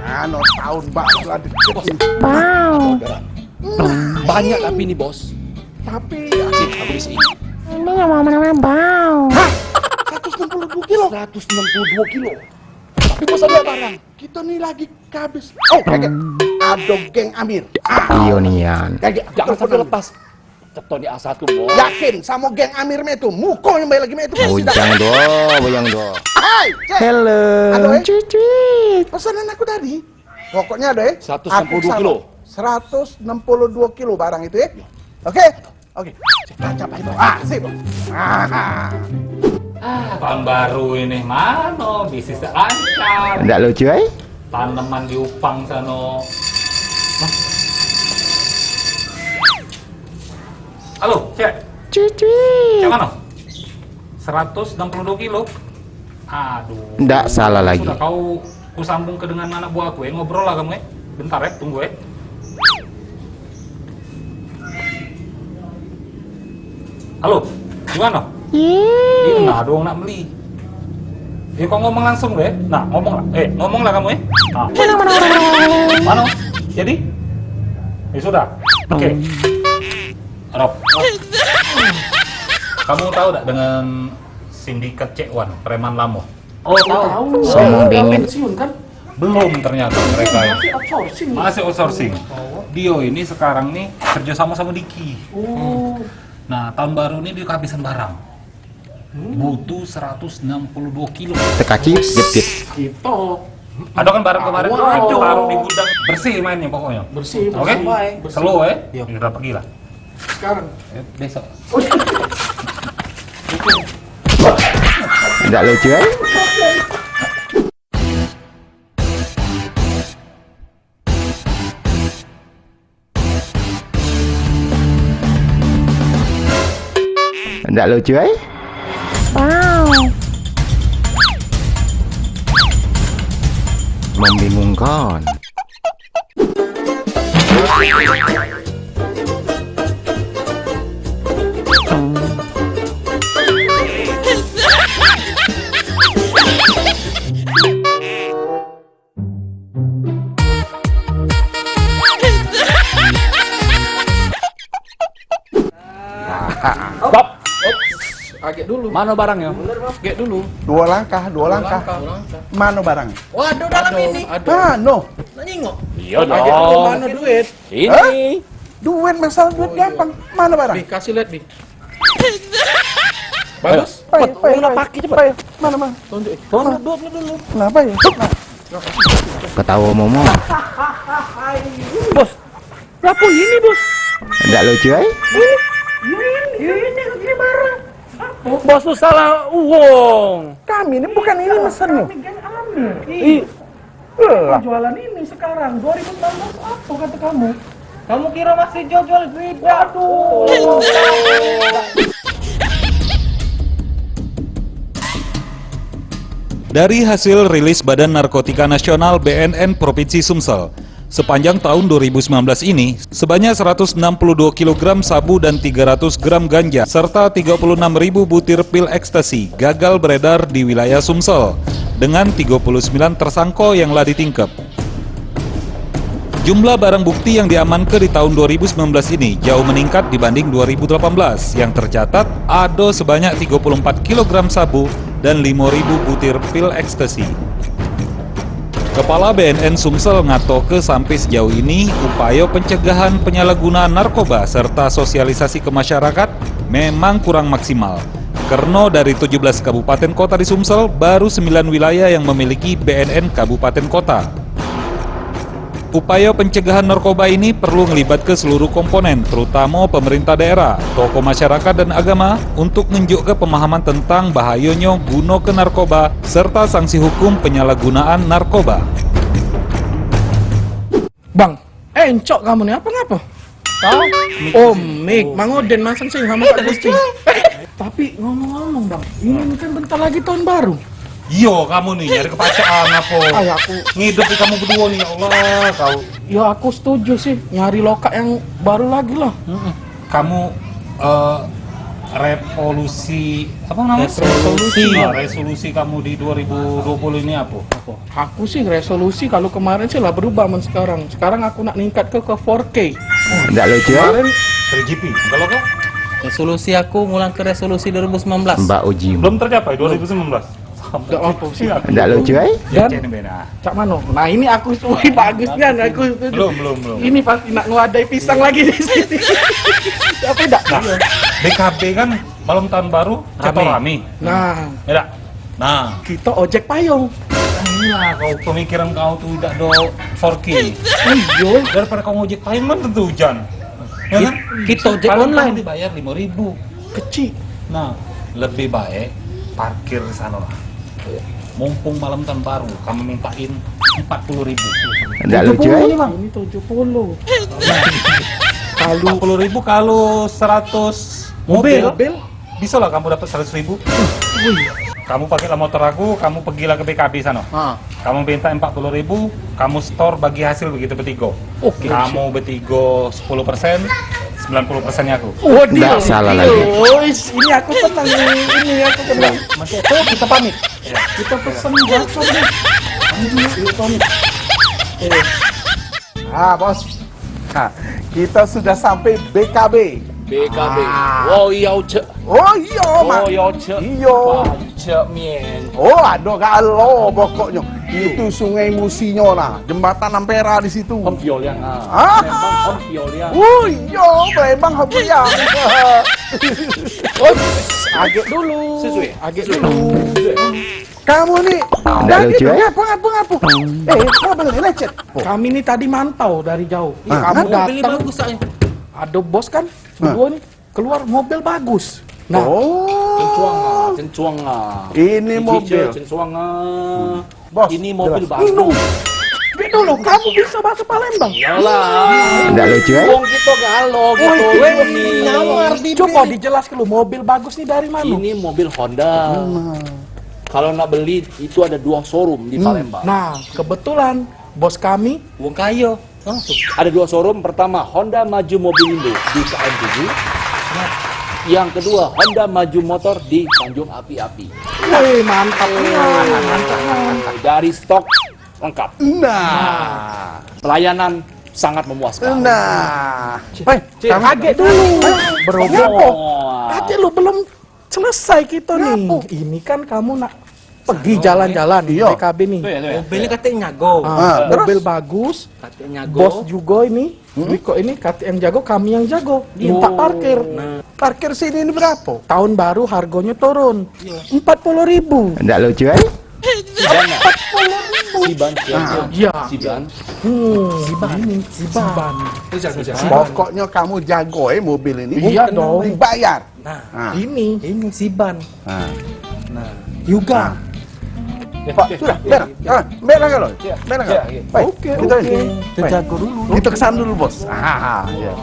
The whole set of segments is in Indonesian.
Ano tahun baru lah deket ini. Wow. Banyak tapi ini bos. Tapi Habis ini Ini yang mau mana bau. 162 kilo. 162 kilo. Tapi bos ada barang. Kita nih lagi kehabis. Oh, kaget. Ada geng Amir. Iya nian. Kaget. Jangan sampai lepas. Cepto di A1 bos. Yakin sama geng Amir me itu. Muko yang baik lagi me itu. Bojang do. Hai, cek. Hello. Aduh, Cuci. Pesanan aku tadi. Pokoknya ada 162 kilo. 162 kilo barang itu ya. Oke. Oke. Cek itu. Sip. Tahun baru ini mana bisnis lancar. Nggak lucu Tanaman di Upang sana. Halo, cek. Cuci. Cek mana? 162 kilo. Aduh. Nggak salah lagi. Sudah kau sambung ke dengan anak buah aku ya. Ngobrol lah kamu ya. Bentar ya, tunggu ya. Halo, gimana? Ini nah doang nak beli. Kau ngomong langsung deh. Nah, ngomong lah. Ngomong lah kamu ya. Nah. Mana? Jadi? Ya sudah. Oke. Rob. Kamu tahu tak dengan sindikat Cekwan, preman lamo? Oh tahu. Sombong dingin. Pensiun kan? Belum ternyata mereka ya. Masih outsourcing. Masih outsourcing. Dio ini sekarang nih kerja sama Diki. Oh. Nah, tahun baru ini dia kehabisan barang. Butuh 162 kilo. Tekaci jepit. Kita Ada kan barang kemarin tuh Wow. taruh di gudang bersih mainnya pokoknya. bersih. Oke? Bersih. Slow ya? Iya. Udah pergi lah. Sekarang. Besok. Nggak lucu Nggak lucu Wow. Membingungkan. Stop. Agak dulu. Mana barangnya? Agak dulu. Dua langkah. Mana barang? Waduh, dalam ini. Mano? Nengok. Iya Agak dulu mana duit? Ini. Duit masalah duit gampang. Mana barang? Bi, kasih lihat, Bi. Bagus. Pai. pakai cepat. Mana? Tunjuk. Dulu. Kenapa ya? Ketawa momo. Bos. Berapa ini, Bos? Nggak lucu Ini barang. Bos lu salah uang. Kami ini bukan ini mesennya. Jualan ini sekarang 2016 apa kata kamu? Kamu kira masih jual duit? Waduh. Dari hasil rilis Badan Narkotika Nasional BNN Provinsi Sumsel, sepanjang tahun 2019 ini, sebanyak 162 kg sabu dan 300 gram ganja, serta 36.000 butir pil ekstasi gagal beredar di wilayah Sumsel, dengan 39 tersangka yang telah ditangkap. Jumlah barang bukti yang diamankan di tahun 2019 ini jauh meningkat dibanding 2018, yang tercatat ada sebanyak 34 kg sabu dan 5.000 butir pil ekstasi. Kepala BNN Sumsel ngatoke sampai sejauh ini upaya pencegahan penyalahgunaan narkoba serta sosialisasi ke masyarakat memang kurang maksimal. Karena dari 17 kabupaten kota di Sumsel, baru 9 wilayah yang memiliki BNN kabupaten kota. Upaya pencegahan narkoba ini perlu melibatkan seluruh komponen, terutama pemerintah daerah, tokoh masyarakat dan agama, untuk menunjukkan pemahaman tentang bahayanya guna ke narkoba, serta sanksi hukum penyalahgunaan narkoba. Bang, encok kamu nih apa ngapa? Kau? Oh, Mik, Mang Oden masang sih sama Pak Gusti. Tapi ngomong-ngomong, Bang, ini kan bentar lagi tahun baru. Yo, kamu nih nyari kepacaan apa? Ay, aku Ngidupi kamu berdua nih, ya Allah, kau. ya aku setuju sih nyari lokak yang baru lagi lah. Kamu revolusi apa namanya? Resolusi kamu di 2020 ini apa? Aku sih resolusi kalau kemarin sih lah berubah men sekarang. Sekarang aku nak ningkat ke 4K. Nggak lucu ya? Kemarin 3GP. Kalau kau Resolusi aku ngulang ke resolusi 2019. Mbak Uji. belum tercapai 2019. enggak apa sih. Nggak lucu ya? Dan Ini beda. Cak Mano. Nah, ini aku suwi bagus kan aku. Belum. Ini pasti nak ngewadai pisang lagi di sini. Apa enggak? Nah, BKB kan malam tahun baru cetor rame. Nah, Ya tak? Nah, kita ojek payung. inilah kau pemikiran kau tuh tidak do 4K. Iya. Daripada kau ngojek payung kan tentu hujan. Ya kan? Kita ojek Paling online. kamu dibayar 5.000. Kecil. Nah, lebih baik parkir di sana lah. Mumpung malam tahun baru, kamu mintain 40.000. Nggak lucu ya? Ini 70. Kalau 40.000 kalau 100 mobil, bisa lah kamu dapat 100.000. Kamu pakailah motor aku, kamu pergilah ke BKB sana. Kamu minta 40.000, kamu store bagi hasil begitu bertiga. Oke. Kamu bertiga 10%, 90%-nya aku. Oh, Nggak salah lagi. Ini aku tenang ini aku tenang. Mas itu kita pamit. Kita pesen bakso deh. Kita pamit. Bos. Nah, kita sudah sampai BKB. BKB. Wow, yao ce. Oh iya, Mak. yao ce. Iya. Ce mien. Oh, ada kalau pokoknya. Itu Sungai Musinyo nah, jembatan Ampera di situ. Pioliang. Ah. Memang Pioliang. Oh iya, Palembang Habiang. Agak dulu. Sesuai. Agak dulu. Kamu nih, Nggak lucu ya? ngapu. Kau beli lecet. Kami ini tadi mantau dari jauh. Ah, Kamu Mobil datang, bagus saya. ada bos kan, berdua nih keluar mobil bagus. Nah, Cencuang. Ini mobil. Cencuang. Bos, Ini mobil jelas. bagus. Tapi dulu kamu bisa bahasa Palembang. Yalah. Nggak lucu ya? Wong kita galo gitu. Ini Nyawar coba dijelaskan lu mobil bagus nih dari mana? Ini mobil Honda. Kalau nak beli itu ada 2 showroom di Palembang. Nah, kebetulan bos kami Wong kayo. Langsung. Ada 2 showroom. Pertama Honda Maju Mobilindo di KM7. Yang kedua Honda Maju Motor di Tanjung Api-Api. wih mantap nih. Mantap. Dari stok lengkap. Nah. Pelayanan sangat memuaskan. Nah. Kaget dulu. Berhubung Oh. Kaget lu belum selesai kita nih. Ini kan kamu nak pergi jalan-jalan di Iya. PKB nih. Mobilnya katanya nyago. Mobil bagus. Katanya nyago. Bos juga ini. Wiko ini KTM jago, kami yang jago. Minta parkir. Parkir sini ini berapa? Tahun baru harganya turun. 40.000. Nggak lucu ya? Siban. Iya. Siban. Siban. Pokoknya kamu jago mobil ini. Iya dong. Dibayar. Nah, Ini Siban. Nah. juga. Pak, sudah, berak kalau. Berak kalau. Baik, Oke, kita oke. ini. Kita jago dulu. Kita kesan dulu, Bos. Ya.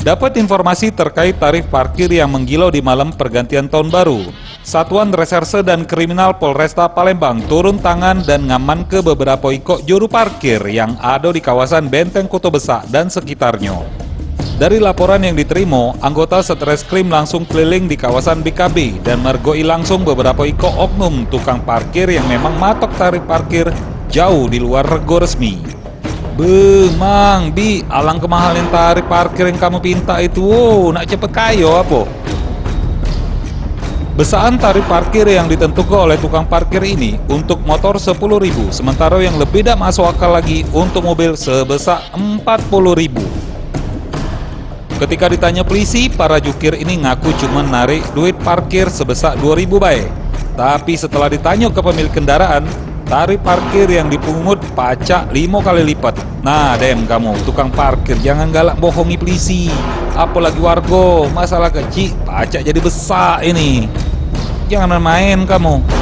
Dapat informasi terkait tarif parkir yang menggilau di malam pergantian tahun baru. Satuan Reserse dan Kriminal Polresta Palembang turun tangan dan ngaman ke beberapa ikok juru parkir yang ada di kawasan Benteng Kota Besak dan sekitarnya. Dari laporan yang diterima, anggota Satreskrim langsung keliling di kawasan BKB dan mergoi langsung beberapa ikok oknum tukang parkir yang memang matok tarif parkir jauh di luar rego resmi. Mang, Bi, alang kemahalan tarif parkir yang kamu pinta itu, nak cepet kayo apa? Besaan tarif parkir yang ditentukan oleh tukang parkir ini untuk motor 10.000, sementara yang lebih tidak masuk akal lagi untuk mobil sebesar 40.000. Ketika ditanya polisi, para jukir ini ngaku cuma narik duit parkir sebesar 2.000 baik. Tapi setelah ditanya ke pemilik kendaraan, tarif parkir yang dipungut pajak 5 kali lipat. Nah, kamu tukang parkir jangan galak bohongi polisi. Apalagi warga, masalah kecil pajak jadi besar ini. Jangan main kamu.